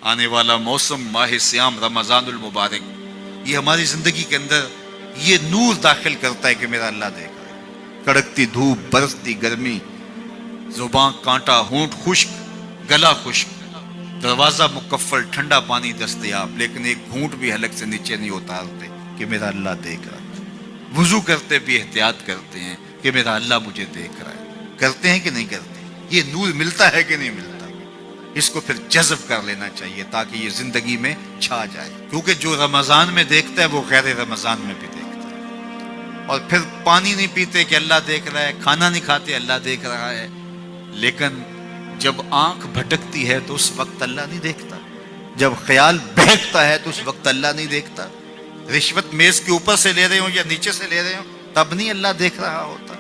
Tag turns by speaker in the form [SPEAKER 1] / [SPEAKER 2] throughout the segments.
[SPEAKER 1] آنے والا موسم ماہ سیام رمضان المبارک، یہ ہماری زندگی کے اندر یہ نور داخل کرتا ہے کہ میرا اللہ دیکھ رہا ہے۔ کڑکتی دھوپ، برستی گرمی، زباں کانٹا، ہونٹ خشک، گلا خشک، دروازہ مقفل، ٹھنڈا پانی دستیاب، لیکن ایک گھونٹ بھی حلق سے نیچے نہیں اتارتے کہ میرا اللہ دیکھ رہا ہے۔ وضو کرتے بھی احتیاط کرتے ہیں کہ میرا اللہ مجھے دیکھ رہا ہے۔ کرتے ہیں کہ نہیں کرتے؟ یہ نور ملتا ہے کہ نہیں ملتا؟ اس کو پھر جذب کر لینا چاہیے تاکہ یہ زندگی میں چھا جائے، کیونکہ جو رمضان میں دیکھتا ہے وہ غیر رمضان میں بھی دیکھتا ہے۔ اور پھر پانی نہیں پیتے کہ اللہ دیکھ رہا ہے، کھانا نہیں کھاتے اللہ دیکھ رہا ہے، لیکن جب آنکھ بھٹکتی ہے تو اس وقت اللہ نہیں دیکھتا، جب خیال بہکتا ہے تو اس وقت اللہ نہیں دیکھتا، رشوت میز کے اوپر سے لے رہے ہوں یا نیچے سے لے رہے ہوں تب نہیں اللہ دیکھ رہا ہوتا،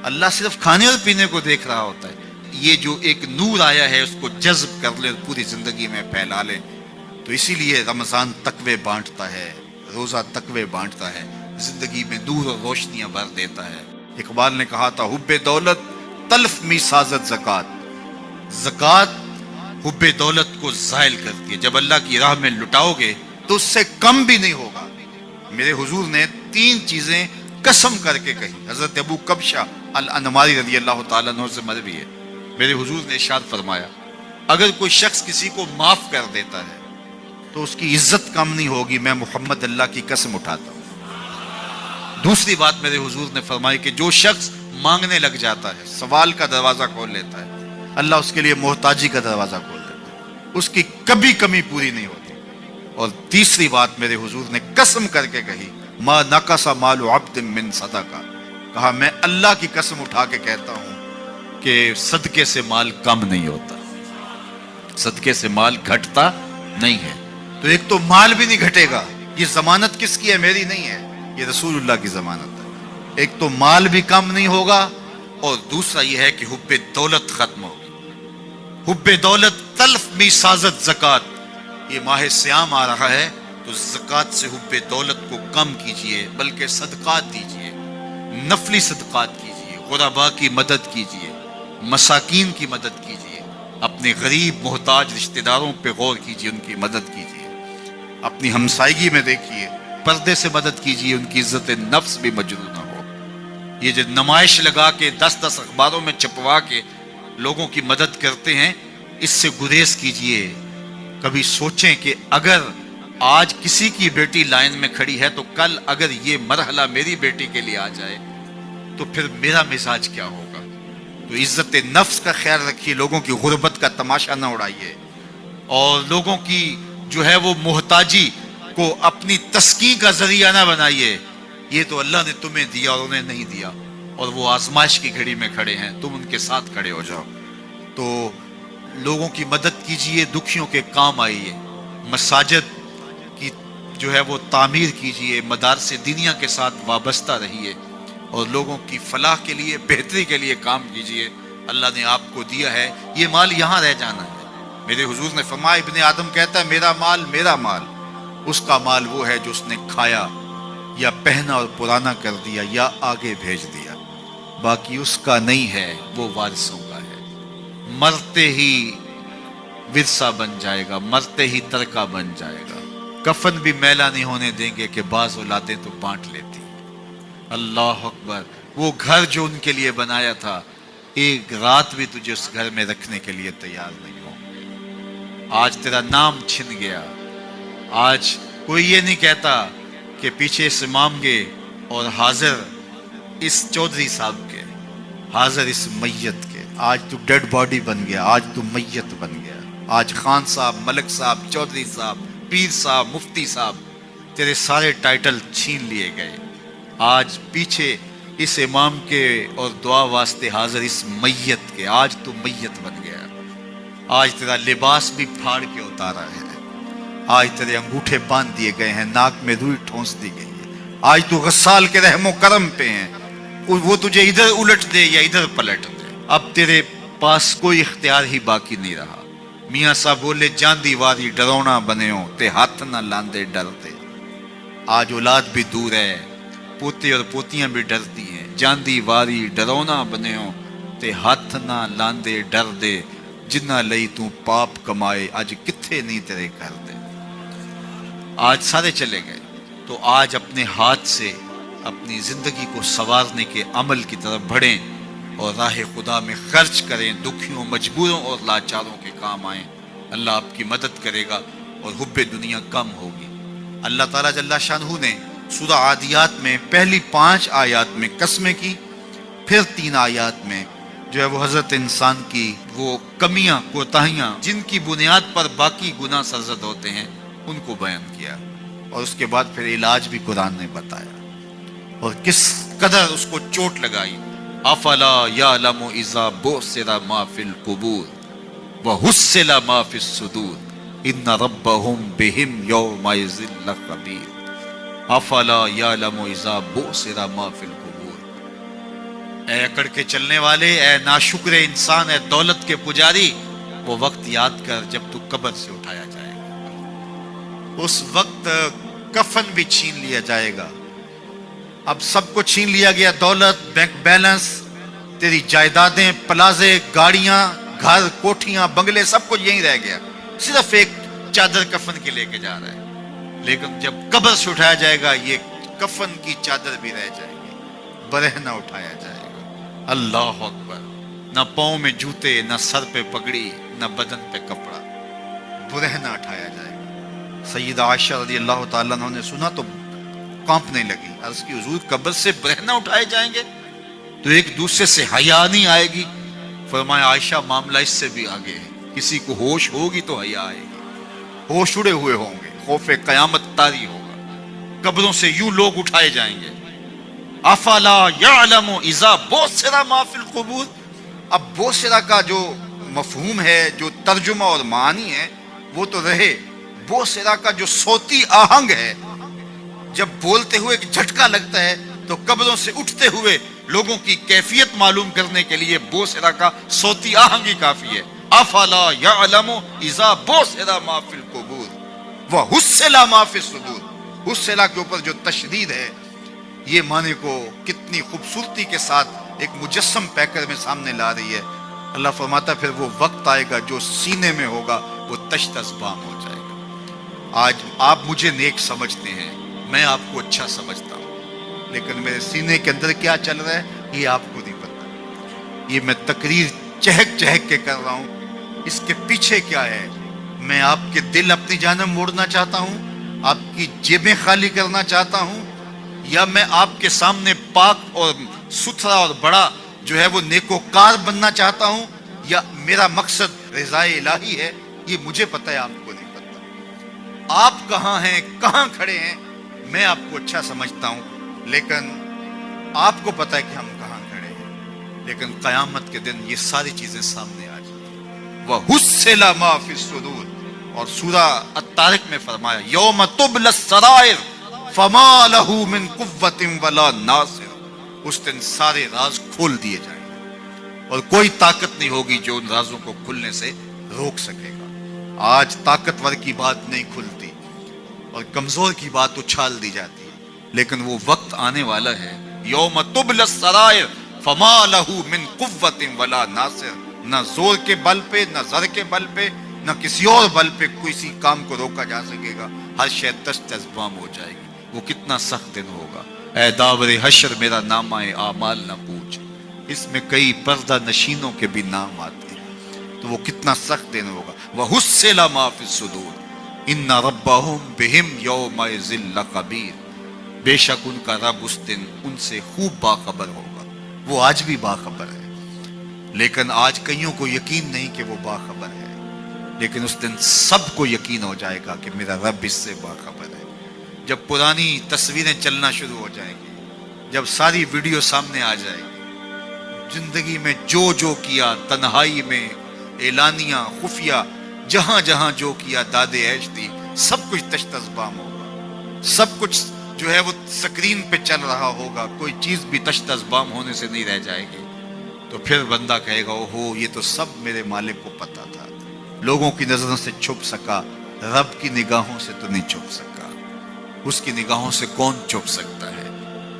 [SPEAKER 1] اللہ صرف کھانے اور پینے کو دیکھ رہا ہوتا ہے۔ یہ جو ایک نور آیا ہے اس کو جذب کر لے، پوری زندگی میں پھیلا لے۔ تو اسی لیے رمضان تقوی بانٹتا ہے، روزہ تقوی بانٹتا ہے، زندگی میں نور اور روشنیاں بھر دیتا ہے۔ اقبال نے کہا تھا حب دولت تلف می سازت زکات، زکات حب دولت کو زائل کرتی ہے۔ جب اللہ کی راہ میں لٹاؤ گے تو اس سے کم بھی نہیں ہوگا۔ میرے حضور نے 3 چیزیں قسم کر کے کہی۔ حضرت ابو کبشہ الانماری رضی اللہ تعالیٰ عنہ سے مروی ہے، میرے حضور نے ارشاد فرمایا اگر کوئی شخص کسی کو معاف کر دیتا ہے تو اس کی عزت کم نہیں ہوگی، میں محمد اللہ کی قسم اٹھاتا ہوں۔ دوسری بات میرے حضور نے فرمائی کہ جو شخص مانگنے لگ جاتا ہے، سوال کا دروازہ کھول لیتا ہے، اللہ اس کے لیے محتاجی کا دروازہ کھول دیتا ہے، اس کی کبھی کمی پوری نہیں ہوتی۔ اور تیسری بات میرے حضور نے قسم کر کے کہی ما نقص مال عبد من صدقہ، کہا میں اللہ کی قسم اٹھا کے کہتا ہوں کہ صدقے سے مال کم نہیں ہوتا، صدقے سے مال گھٹتا نہیں ہے۔ تو ایک تو مال بھی نہیں گھٹے گا، یہ ضمانت کس کی ہے؟ میری نہیں ہے، یہ رسول اللہ کی ضمانت ہے۔ ایک تو مال بھی کم نہیں ہوگا، اور دوسرا یہ ہے کہ حب دولت ختم ہوگی۔ حب دولت تلف می سازت زکات، یہ ماہ سیام آ رہا ہے تو زکات سے حب دولت کو کم کیجئے، بلکہ صدقات دیجئے، نفلی صدقات کیجئے، غرباء کی مدد کیجئے، مساکین کی مدد کیجئے، اپنے غریب محتاج رشتہ داروں پہ غور کیجئے، ان کی مدد کیجئے، اپنی ہمسائیگی میں دیکھیے، پردے سے مدد کیجئے، ان کی عزت نفس بھی مجروح نہ ہو۔ یہ جو نمائش لگا کے 10 اخباروں میں چھپوا کے لوگوں کی مدد کرتے ہیں، اس سے گریز کیجئے۔ کبھی سوچیں کہ اگر آج کسی کی بیٹی لائن میں کھڑی ہے تو کل اگر یہ مرحلہ میری بیٹی کے لیے آ جائے تو پھر میرا مزاج کیا ہوگا؟ تو عزت نفس کا خیال رکھیے، لوگوں کی غربت کا تماشا نہ اڑائیے، اور لوگوں کی جو ہے وہ محتاجی کو اپنی تسکین کا ذریعہ نہ بنائیے۔ یہ تو اللہ نے تمہیں دیا اور انہیں نہیں دیا، اور وہ آزمائش کی گھڑی میں کھڑے ہیں، تم ان کے ساتھ کھڑے ہو جاؤ۔ تو لوگوں کی مدد کیجئے، دکھیوں کے کام آئیے، مساجد کی جو ہے وہ تعمیر کیجئے، مدارس دینیا کے ساتھ وابستہ رہیے، اور لوگوں کی فلاح کے لیے، بہتری کے لیے کام کیجئے۔ اللہ نے آپ کو دیا ہے، یہ مال یہاں رہ جانا ہے۔ میرے حضور نے فرمایا ابن آدم کہتا ہے میرا مال میرا مال، اس کا مال وہ ہے جو اس نے کھایا یا پہنا اور پرانا کر دیا یا آگے بھیج دیا، باقی اس کا نہیں ہے، وہ وارثوں کا ہے۔ مرتے ہی ورثہ بن جائے گا، مرتے ہی ترکہ بن جائے گا۔ کفن بھی میلا نہیں ہونے دیں گے کہ بعض اولادیں تو بانٹ لیتی۔ اللہ اکبر، وہ گھر جو ان کے لیے بنایا تھا، ایک رات بھی تجھے اس گھر میں رکھنے کے لیے تیار نہیں ہوں گے۔ آج تیرا نام چھن گیا، آج کوئی یہ نہیں کہتا کہ پیچھے اس امام کے اور حاضر اس چودھری صاحب کے، حاضر اس میت کے۔ آج تو ڈیڈ باڈی بن گیا، آج تو میت بن گیا۔ آج خان صاحب، ملک صاحب، چودھری صاحب، پیر صاحب، مفتی صاحب، تیرے سارے ٹائٹل چھین لیے گئے۔ آج پیچھے اس امام کے اور دعا واسطے حاضر اس میت کے، آج تو میت بن گیا۔ آج تیرا لباس بھی پھاڑ کے اتارا ہے، آج تیرے انگوٹھے باندھ دیے گئے ہیں، ناک میں روئی ٹھونس دی گئی ہے۔ آج تو غسال کے رحم و کرم پہ ہیں، وہ تجھے ادھر الٹ دے یا ادھر پلٹ دے، اب تیرے پاس کوئی اختیار ہی باقی نہیں رہا۔ میاں صاحب بولے جاندی واری ڈرونا بنےو تے ہاتھ نہ لاندے ڈرتے۔ آج اولاد بھی دور ہے، پوتے اور پوتیاں بھی ڈرتی ہیں۔ جاندی واری ڈرونا بنےو تے ہاتھ نہ لاندے ڈر دے، جنہ لئی تو پاپ کمائے اج کتھے لطفے نہیں تیرے گھر دے. آج سارے چلے گئے تو آج اپنے ہاتھ سے اپنی زندگی کو سنوارنے کے عمل کی طرف بڑھیں اور راہ خدا میں خرچ کریں, دکھیوں, مجبوروں اور لاچاروں کے کام آئیں. اللہ آپ کی مدد کرے گا اور حب دنیا کم ہوگی. اللہ تعالیٰ جل شانہ نے سورہ عادیات میں پہلی 5 آیات میں قسمیں کی, پھر 3 آیات میں جو ہے وہ حضرت انسان کی وہ کمیاں, کوتاہیاں جن کی بنیاد پر باقی گناہ سرزد ہوتے ہیں ان کو بیان کیا, اور اس کے بعد پھر علاج بھی قرآن نے بتایا اور کس قدر اس کو چوٹ لگائی. افلا یعلم اذا بعثر ما فی القبور وحصل ما فی الصدور ان ربهم بهم یومئذ لخبیر. افلا یعلم اذا بعثر ما فی القبور. اے اکڑ کے چلنے والے, اے ناشکر انسان, اے دولت کے پجاری, وہ وقت یاد کر جب تو قبر سے اٹھایا جائے گا. اس وقت کفن بھی چھین لیا جائے گا. اب سب کو چھین لیا گیا, دولت, بینک بیلنس, تیری جائیدادیں, پلازے, گاڑیاں, گھر, کوٹھیاں, بنگلے, سب کچھ یہیں رہ گیا. صرف ایک چادر کفن کے لے کے جا رہا ہے. لیکن جب قبر سے اٹھایا جائے گا یہ کفن کی چادر بھی رہ جائے گی, برہنہ اٹھایا جائے گا. اللہ اکبر. نہ پاؤں میں جوتے, نہ سر پہ پگڑی, نہ بدن پہ کپڑا, برہنہ اٹھایا جائے گا. سیدہ عائشہ رضی اللہ تعالیٰ عنہ نے سنا تو کانپنے لگی. عرض کی حضور قبر سے برہنہ اٹھائے جائیں گے تو ایک دوسرے سے حیا نہیں آئے گی؟ فرمایا عائشہ معاملہ اس سے بھی آگے ہے. کسی کو ہوش ہوگی تو حیا آئے گی, ہوش اڑے ہوئے ہوں گے, خوف قیامت طاری ہوگا. قبروں سے یوں لوگ اٹھائے جائیں گے. افلا یعلم اذا بعثر ما فی القبور. اب بوسرا کا جو مفہوم ہے, جو ترجمہ اور معنی ہے وہ تو رہے. بوسرا کا جو صوتی آہنگ ہے, جب بولتے ہوئے ایک جھٹکا لگتا ہے تو قبروں سے اٹھتے ہوئے لوگوں کی کیفیت معلوم کرنے کے لیے بوسرا کا صوتی آہنگ ہی کافی ہے. افلا یعلم اذا بعثر ما فی القبور وحصل ما فی الصدور. حصل کے اوپر جو تشدید ہے, یہ معنی کو کتنی خوبصورتی کے ساتھ ایک مجسم پیکر میں سامنے لا رہی ہے. اللہ فرماتا پھر وہ وقت آئے گا جو سینے میں ہوگا وہ تش تش بام ہو جائے گا. آج آپ مجھے نیک سمجھتے ہیں, میں آپ کو اچھا سمجھتا ہوں, لیکن میرے سینے کے اندر کیا چل رہا ہے یہ آپ کو نہیں پتا. یہ میں تقریر چہک چہک کے کر رہا ہوں, اس کے پیچھے کیا ہے؟ میں آپ کے دل اپنی جانب موڑنا چاہتا ہوں, آپ کی جیبیں خالی کرنا چاہتا ہوں, یا میں آپ کے سامنے پاک اور ستھرا اور بڑا جو ہے وہ نیکوکار بننا چاہتا ہوں, یا میرا مقصد رضائے الہی ہے؟ یہ مجھے پتہ ہے, آپ کو نہیں پتہ. آپ کہاں ہیں, کہاں کھڑے ہیں, میں آپ کو اچھا سمجھتا ہوں, لیکن آپ کو پتہ ہے کہ ہم کہاں کھڑے ہیں. لیکن قیامت کے دن یہ ساری چیزیں سامنے آ جائیں. وَحُصِّلَ مَا فِي الصُّدُورِ. اور سورہ الطارق میں فرمایا یوم تبلی السرائر فما لہ من قوت ولا ناصر. اس دن سارے راز کھول دیے جائیں گے اور کوئی طاقت نہیں ہوگی جو ان رازوں کو کھلنے سے روک سکے گا. آج طاقتور کی بات نہیں کھلتی اور کمزور کی بات اچھال دی جاتی ہے, لیکن وہ وقت آنے والا ہے یوم تبلی السرائر فما لہ من قوت ولا ناصر. نہ زور کے بل پہ, نہ زر کے بل پہ, نہ کسی اور بل پہ کسی کام کو روکا جا سکے گا. ہر شے تش تش بام ہو جائے گی. وہ کتنا سخت دن ہوگا. اے داور حشر میرا نامہ اعمال نہ پوچھ, اس میں کئی پردہ نشینوں کے بھی نام آتے ہیں, تو وہ کتنا سخت دن ہوگا. وَحُصِّلَ مَا فِي الصُّدُورِ إِنَّ رَبَّهُمْ بِهِمْ يَوْمَئِذٍ لَخَبِيرٌ. بے شک ان کا رب اس دن ان سے خوب باخبر ہوگا. وہ آج بھی باخبر ہے, لیکن آج کئیوں کو یقین نہیں کہ وہ باخبر ہے, لیکن اس دن سب کو یقین ہو جائے گا کہ میرا رب اس سے باخبر ہے. جب پرانی تصویریں چلنا شروع ہو جائیں گی, جب ساری ویڈیو سامنے آ جائے گی, زندگی میں جو کیا, تنہائی میں, اعلانیہ, خفیہ, جہاں جہاں جو کیا, داد عیش دی, سب کچھ تش تش بام ہوگا. سب کچھ جو ہے وہ سکرین پہ چل رہا ہوگا, کوئی چیز بھی تش تش بام ہونے سے نہیں رہ جائے گی. تو پھر بندہ کہے گا اوہو یہ تو سب میرے مالک کو پتا تھا. لوگوں کی نظروں سے چھپ سکا, رب کی نگاہوں سے تو نہیں چھپ سکا. اس کی نگاہوں سے کون چھپ سکتا ہے؟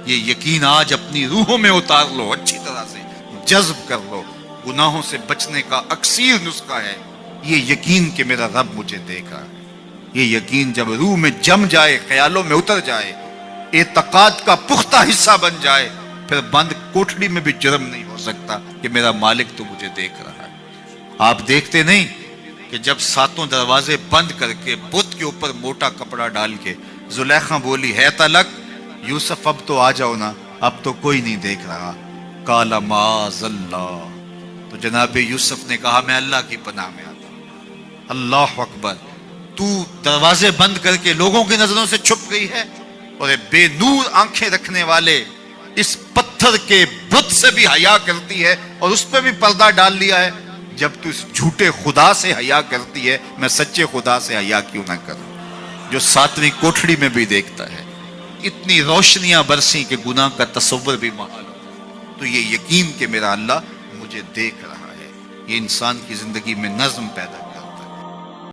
[SPEAKER 1] یہ یقین آج اپنی روحوں میں اتار لو, اچھی طرح سے جذب کر لو. گناہوں سے بچنے کا اکثیر نسخہ ہے یہ یقین کہ میرا رب مجھے دیکھ رہا ہے، یہ یقین جب روح میں جم جائے، خیالوں میں اتر جائے، اعتقاد کا پختہ حصہ بن جائے، پھر بند کوٹڑی میں بھی جرم نہیں ہو سکتا کہ میرا مالک تو مجھے دیکھ رہا ہے۔ آپ دیکھتے نہیں کہ جب ساتوں دروازے بند کر کے بت کے اوپر موٹا کپڑا ڈال کے زلیخا بولی ہے تلک، یوسف اب تو آ جاؤ نا، اب تو کوئی نہیں دیکھ رہا، قال معاذ اللہ، تو جناب یوسف نے کہا میں اللہ کی پناہ میں آتا ہوں۔ اللہ اکبر، تو دروازے بند کر کے لوگوں کی نظروں سے چھپ گئی ہے، اور بے نور آنکھیں رکھنے والے اس پتھر کے بت سے بھی حیا کرتی ہے اور اس پہ بھی پردہ ڈال لیا ہے۔ جب تو اس جھوٹے خدا سے حیا کرتی ہے، میں سچے خدا سے حیا کیوں نہ کروں جو ساتویں کوٹھڑی میں بھی دیکھتا ہے۔ اتنی روشنیاں برسی کہ گناہ کا تصور بھی محال ہو، تو یہ یقین کہ میرا اللہ مجھے دیکھ رہا ہے، یہ انسان کی زندگی میں نظم پیدا